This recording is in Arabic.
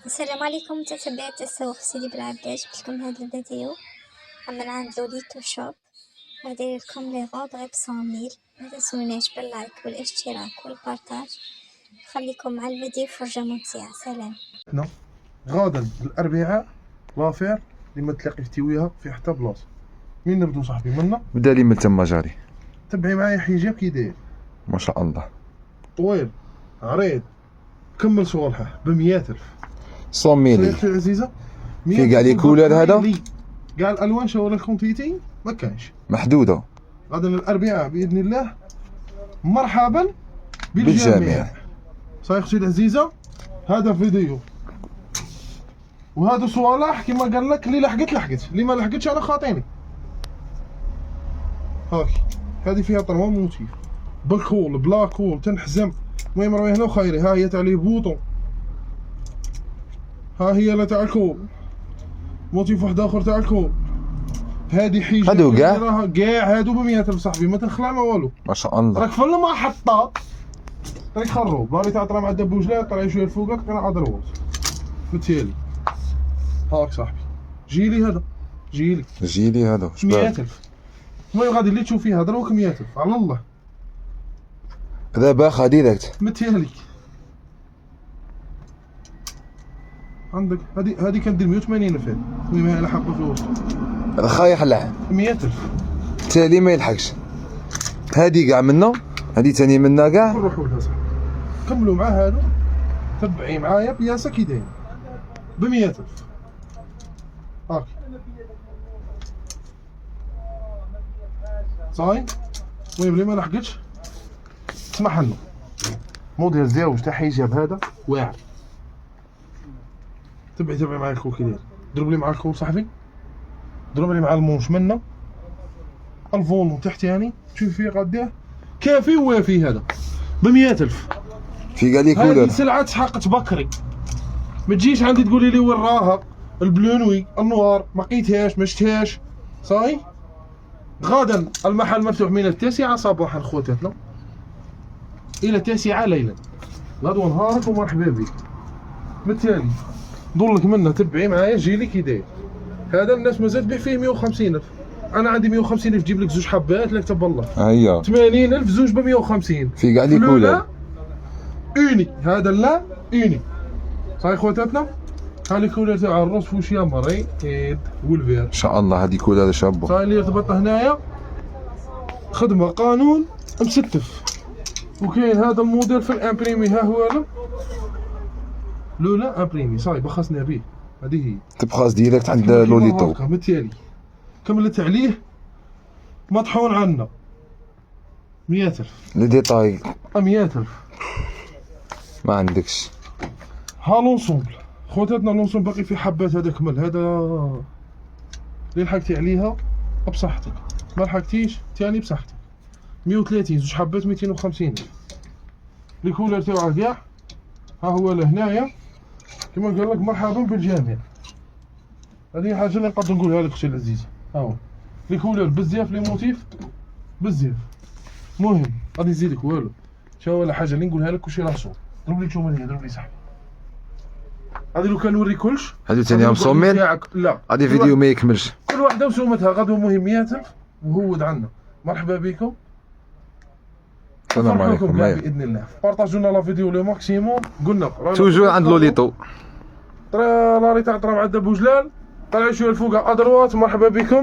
السلام عليكم متتبعي التسوق في سيدي بلعباس. جبت لكم هاد الفيديو من عند لوليتو شوب، غادير لكم لي غود غير ب100 ما تنسونيش باللايك والاشتراك والبارطاج. خليكم مع الفيديو فرجة ممتعة. سلام. غادا الاربعاء لافير اللي ما تلاقي في تيويها في حتى بلاصه. مين نبدو صاحبي منا؟ بدا لي من تما جاري. تبعي معايا حجاب كي داير ما شاء الله، طويل عريض كمل صوالحه ب 100,000 صوميلي سيدتي العزيزه. في كاع لي كولور هذا، كاع الالوان شاور لكم تيتي ما كانش محدوده. غدا الاربعاء باذن الله. مرحبا بالجميع. صاي اختي العزيزه، هذا فيديو وهذا صوالح كما قال لك. اللي لحقت اللي ما لحقتش انا خاطيني. هاك هذه فيها طروا موتيف بالكول بلا كول تنحزم. المهم راهي هنا وخيري. ها هي تاع لي بوطون، ها هي لا تاع الكول، موتيف واحد اخر تاع الكول. هذه حيجه هادو كاع هادو ب 100,000 صاحبي، ما تنخلع ما والو. ما شاء الله. راك في المحطه راك خروب باغي تعطر مع الدبوجلات طلع شويه لفوقك انا اضربوك بالتالي. هاك صاحبي جيلي هذا جيلي هذا 100,000. المهم غادي اللي تشوف فيها دروك 100,000 على الله. هذا باخا ديريكت متهيألك عندك هذه كندير 180,000. المهم هي حقه في الوسط. هذا خايح لعب 100,000 التالي ما يلحقش. هذه كاع منا، هذه ثاني منا كاع. نروحوا لها صاحبي كملوا مع هادو. تبعي معايا بياسه كي داير ب 100,000. هاك صاي. المهم اللي ما لحقتش اسمح لنا. موديل زاوج تاع حجاب هذا واعر. تبعي معايا الكول كي داير. ضرب لي مع الكول صاحبي، ضرب لي مع المونش منا الفولون تحتاني. شوف فيه قداه كافي ووافي. هذا ب 100,000. في كاع لي هذه كولور. سلعة تحقق بكري. ما تجيش عندي تقولي لي وين راها البلونوي النوار ما لقيتهاش ما شفتهاش. صاي غدا المحل مفتوح من 9 صباحا خواتاتنا الى 9 ليلا. غدوه نهارك ومرحبا بك. بالتالي نضلك منه تبعي معايا جيلي كي داير. هذا الناس مازال تبيع فيه 150,000. انا عندي 150,000 تجيب لك زوج حبات لا كتب الله. هيا 80,000 زوج ب 150 في كاع لي كولور. اوني هذا لا اوني. صاي خواتاتنا ها لي كولور تاع الروز فوشيا مري والفير. ان شاء الله هذه كولور شابه. صاي اللي يرتبط هنايا خدمه قانون مستف. وكاين هذا الموديل في الامبريمي. ها هو لولا امبريمي صاي بخسنا به. هذه هي تبخاس ديريكت عند لوليتو. بالتالي كملت عليه مطحون عنا 100,000. لي ديتاي 100,000. ما عندكش. ها لونسومبل خواتاتنا. لونسومبل باقي في حبات. هذا كمل. هذا اللي لحقتي عليها بصحتك، ما لحقتيش ثاني بصحتك. 130 زوج حبات 250,000. لي كولور تاعها كاع ها هو لهنايا كما قال لك. مرحبا بالجميع. هذه حاجه اللي نقدر نقولها لك اختي العزيزه. ها هو لي كولور بزاف لي موتيف بزاف. المهم غادي نزيدك والو. شو ولا حاجه اللي نقولها لك كلشي راسو. ضرب لي تشومه ضرب لي صاحبي. هذه لو كان نوري كلش هادو ثاني مصومين. لا هادي فيديو ما يكملش. كل واحده وسومتها. غدوه مهم 100,000 وهود عندنا. مرحبا بكم. السلام عليكم. باذن الله بارطاجونا لا فيديو لو ماكسيموم. قلنا توجور عند لوليتو. لاري تاع طرا مع الدبوجلال طلعوا شويه الفوق ادروات. مرحبا بكم.